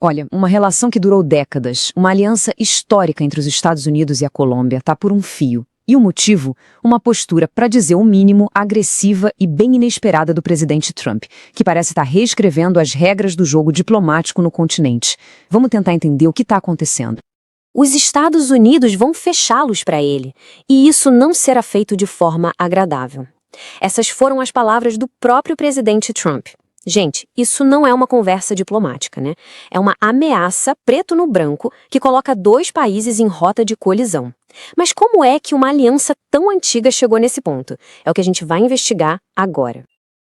Olha, uma relação que durou décadas, uma aliança histórica entre os Estados Unidos e a Colômbia está por um fio. E o motivo? Uma postura, para dizer o mínimo, agressiva e bem inesperada do presidente Trump, que parece estar reescrevendo as regras do jogo diplomático no continente. Vamos tentar entender o que está acontecendo. Os Estados Unidos vão fechá-los para ele, e isso não será feito de forma agradável. Essas foram as palavras do próprio presidente Trump. Gente, isso não é uma conversa diplomática, né? É uma ameaça preto no branco que coloca dois países em rota de colisão. Mas como é que uma aliança tão antiga chegou nesse ponto? É o que a gente vai investigar agora.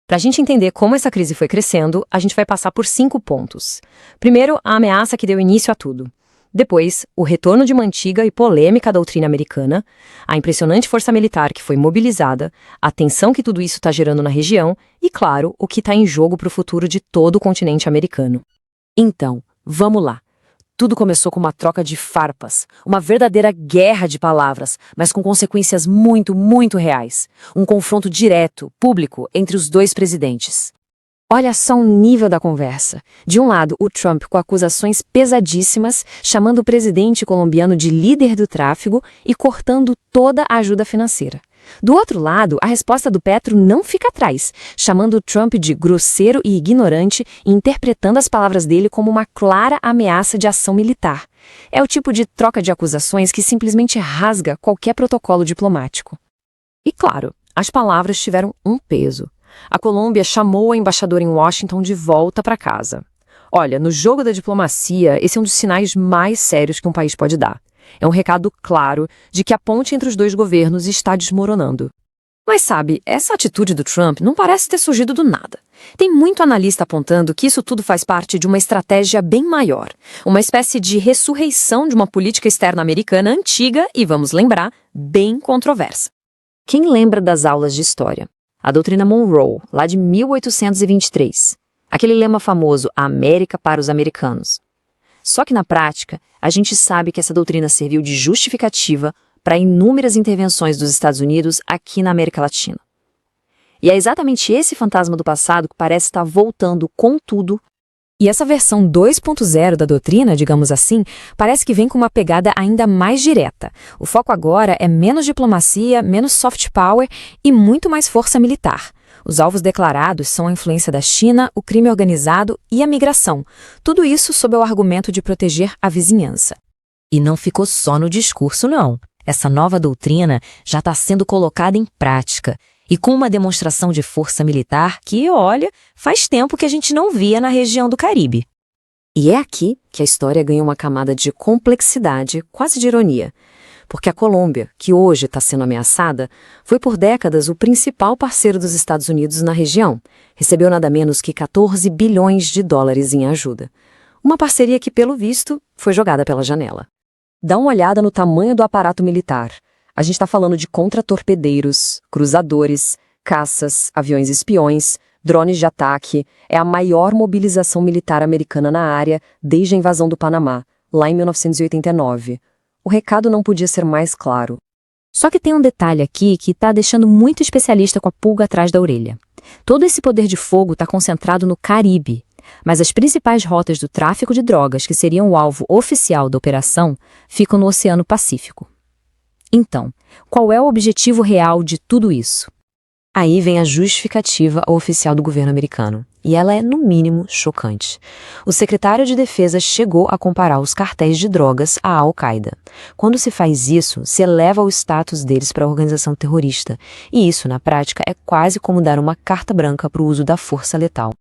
Para a gente entender como essa crise foi crescendo, a gente vai passar por 5 pontos. Primeiro, a ameaça que deu início a tudo. Depois, o retorno de uma antiga e polêmica doutrina americana, a impressionante força militar que foi mobilizada, a tensão que tudo isso está gerando na região e, claro, o que está em jogo para o futuro de todo o continente americano. Então, vamos lá. Tudo começou com uma troca de farpas, uma verdadeira guerra de palavras, mas com consequências muito, muito reais. Um confronto direto, público, entre os dois presidentes. Olha só o nível da conversa. De um lado, o Trump com acusações pesadíssimas, chamando o presidente colombiano de líder do tráfico e cortando toda a ajuda financeira. Do outro lado, a resposta do Petro não fica atrás, chamando o Trump de grosseiro e ignorante e interpretando as palavras dele como uma clara ameaça de ação militar. É o tipo de troca de acusações que simplesmente rasga qualquer protocolo diplomático. E claro, as palavras tiveram um peso. A Colômbia chamou a embaixadora em Washington de volta para casa. Olha, no jogo da diplomacia, esse é um dos sinais mais sérios que um país pode dar. É um recado claro de que a ponte entre os dois governos está desmoronando. Mas sabe, essa atitude do Trump não parece ter surgido do nada. Tem muito analista apontando que isso tudo faz parte de uma estratégia bem maior. Uma espécie de ressurreição de uma política externa americana antiga e, vamos lembrar, bem controversa. Quem lembra das aulas de história? A doutrina Monroe, lá de 1823. Aquele lema famoso, a América para os americanos. Só que na prática, a gente sabe que essa doutrina serviu de justificativa para inúmeras intervenções dos Estados Unidos aqui na América Latina. E é exatamente esse fantasma do passado que parece estar voltando com tudo. E essa versão 2.0 da doutrina, digamos assim, parece que vem com uma pegada ainda mais direta. O foco agora é menos diplomacia, menos soft power e muito mais força militar. Os alvos declarados são a influência da China, o crime organizado e a migração. Tudo isso sob o argumento de proteger a vizinhança. E não ficou só no discurso, não. Essa nova doutrina já está sendo colocada em prática. E com uma demonstração de força militar que, olha, faz tempo que a gente não via na região do Caribe. E é aqui que a história ganha uma camada de complexidade, quase de ironia. Porque a Colômbia, que hoje está sendo ameaçada, foi por décadas o principal parceiro dos Estados Unidos na região. Recebeu nada menos que 14 bilhões de dólares em ajuda. Uma parceria que, pelo visto, foi jogada pela janela. Dá uma olhada no tamanho do aparato militar. A gente está falando de contratorpedeiros, cruzadores, caças, aviões espiões, drones de ataque. É a maior mobilização militar americana na área desde a invasão do Panamá, lá em 1989. O recado não podia ser mais claro. Só que tem um detalhe aqui que está deixando muito especialista com a pulga atrás da orelha. Todo esse poder de fogo está concentrado no Caribe, mas as principais rotas do tráfico de drogas, que seriam o alvo oficial da operação, ficam no Oceano Pacífico. Então, qual é o objetivo real de tudo isso? Aí vem a justificativa oficial do governo americano, e ela é, no mínimo, chocante. O secretário de Defesa chegou a comparar os cartéis de drogas à Al-Qaeda. Quando se faz isso, se eleva o status deles para a organização terrorista, e isso, na prática, é quase como dar uma carta branca para o uso da força letal.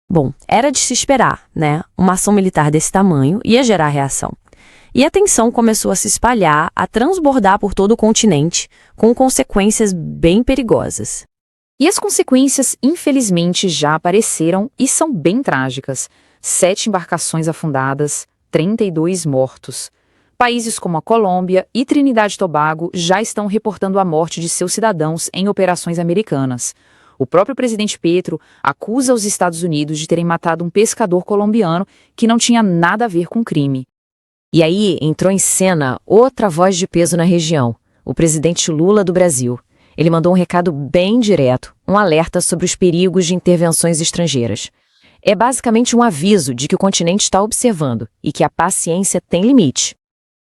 Bom, era de se esperar, né? Uma ação militar desse tamanho ia gerar reação. E a tensão começou a se espalhar, a transbordar por todo o continente, com consequências bem perigosas. E as consequências, infelizmente, já apareceram e são bem trágicas. 7 embarcações afundadas, 32 mortos. Países como a Colômbia e Trinidad e Tobago já estão reportando a morte de seus cidadãos em operações americanas. O próprio presidente Petro acusa os Estados Unidos de terem matado um pescador colombiano que não tinha nada a ver com o crime. E aí entrou em cena outra voz de peso na região, o presidente Lula do Brasil. Ele mandou um recado bem direto, um alerta sobre os perigos de intervenções estrangeiras. É basicamente um aviso de que o continente está observando e que a paciência tem limite.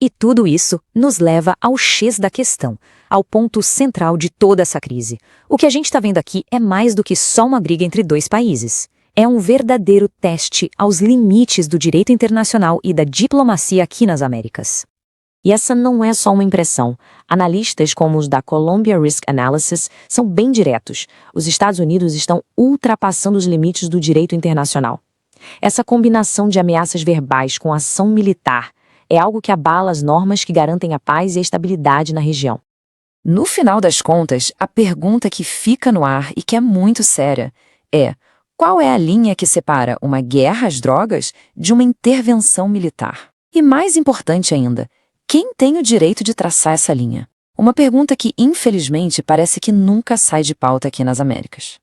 E tudo isso nos leva ao X da questão, ao ponto central de toda essa crise. O que a gente está vendo aqui é mais do que só uma briga entre dois países. É um verdadeiro teste aos limites do direito internacional e da diplomacia aqui nas Américas. E essa não é só uma impressão. Analistas como os da Columbia Risk Analysis são bem diretos. Os Estados Unidos estão ultrapassando os limites do direito internacional. Essa combinação de ameaças verbais com ação militar é algo que abala as normas que garantem a paz e a estabilidade na região. No final das contas, a pergunta que fica no ar e que é muito séria é: qual é a linha que separa uma guerra às drogas de uma intervenção militar? E mais importante ainda, quem tem o direito de traçar essa linha? Uma pergunta que, infelizmente, parece que nunca sai de pauta aqui nas Américas.